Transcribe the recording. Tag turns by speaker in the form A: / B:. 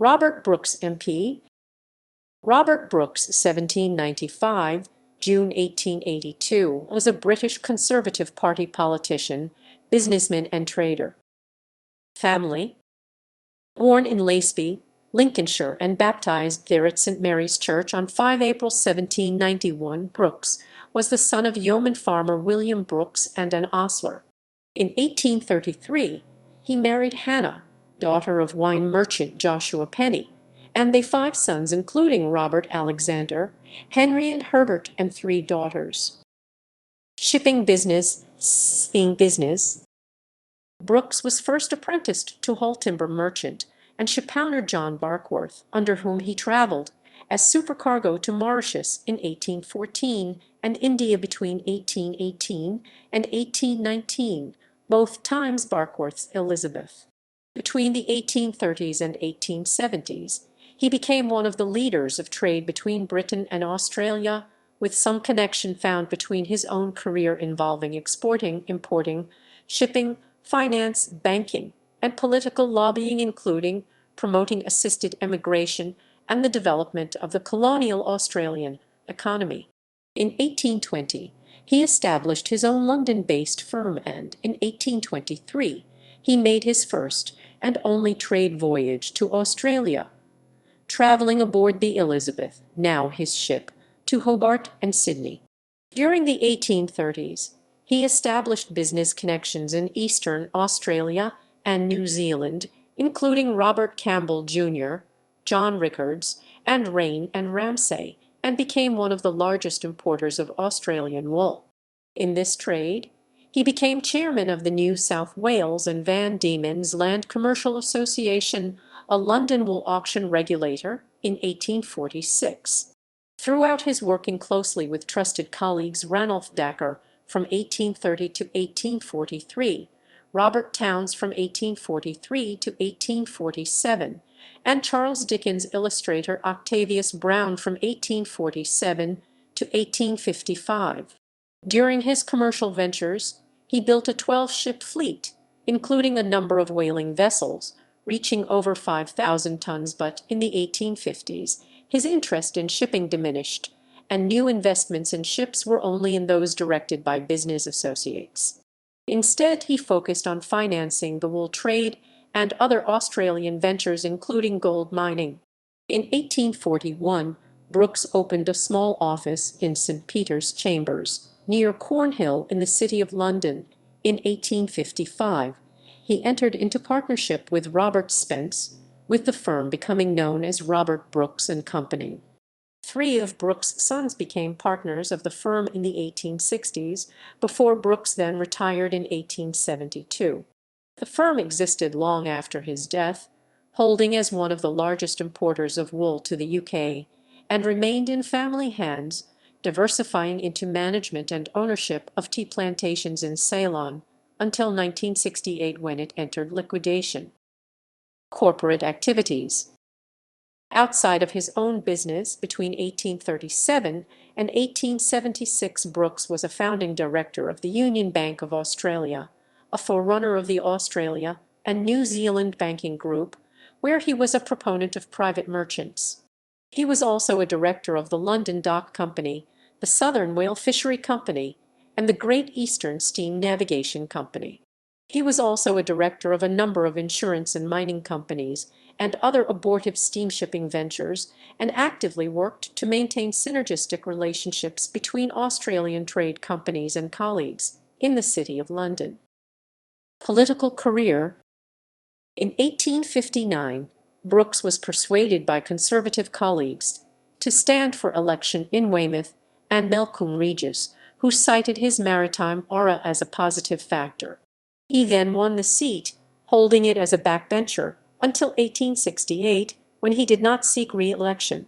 A: Robert Brooks, MP. Robert Brooks, 1795, June 1882, was a British Conservative Party politician, businessman and trader. Family: born in Laceby, Lincolnshire, and baptized there at St. Mary's Church on 5 April 1791, Brooks was the son of yeoman farmer William Brooks and an ostler. In 1833 he married Hannah, daughter of wine merchant Joshua Penny, and they 5 sons including Robert Alexander, Henry and Herbert, and 3 daughters. Shipping business. Brooks was first apprenticed to hull timber merchant and shipowner John Barkworth, under whom he travelled as supercargo to Mauritius in 1814 and India between 1818 and 1819, both times Barkworth's Elizabeth. Between the 1830s and 1870s, he became one of the leaders of trade between Britain and Australia, with some connection found between his own career involving exporting, importing, shipping, finance, banking, and political lobbying, including promoting assisted emigration and the development of the colonial Australian economy. In 1820, he established his own London-based firm, and in 1823 he made his first and only trade voyage to Australia, traveling aboard the Elizabeth, now his ship, to Hobart and Sydney. During the 1830s, he established business connections in eastern Australia and New Zealand, including Robert Campbell, Jr., John Rickards, and Raine and Ramsay, and became one of the largest importers of Australian wool. In this trade, he became chairman of the New South Wales and Van Diemen's Land Commercial Association, a London wool auction regulator, in 1846. Throughout his working closely with trusted colleagues Ranulph Dacre from 1830 to 1843, Robert Towns from 1843 to 1847, and Charles Dickens illustrator Octavius Brown from 1847 to 1855. During his commercial ventures, he built a 12-ship fleet, including a number of whaling vessels, reaching over 5,000 tons, but in the 1850s, his interest in shipping diminished, and new investments in ships were only in those directed by business associates. Instead, he focused on financing the wool trade and other Australian ventures, including gold mining. In 1841, Brooks opened a small office in St. Peter's Chambers, near Cornhill in the City of London. In 1855, he entered into partnership with Robert Spence, with the firm becoming known as Robert Brooks and Company. 3 of Brooks' sons became partners of the firm in the 1860s, before Brooks then retired in 1872. The firm existed long after his death, holding as one of the largest importers of wool to the UK, and remained in family hands, diversifying into management and ownership of tea plantations in Ceylon until 1968, when it entered liquidation. Corporate activities. Outside of his own business, between 1837 and 1876, Brooks was a founding director of the Union Bank of Australia, a forerunner of the Australia and New Zealand banking group, where he was a proponent of private merchants. He was also a director of the London Dock Company, the Southern Whale Fishery Company, and the Great Eastern Steam Navigation Company. He was also a director of a number of insurance and mining companies and other abortive steamshipping ventures, and actively worked to maintain synergistic relationships between Australian trade companies and colleagues in the City of London. Political career. In 1859, Brooks was persuaded by Conservative colleagues to stand for election in Weymouth and Melcombe Regis, who cited his maritime aura as a positive factor. He then won the seat, holding it as a backbencher until 1868, when he did not seek re-election.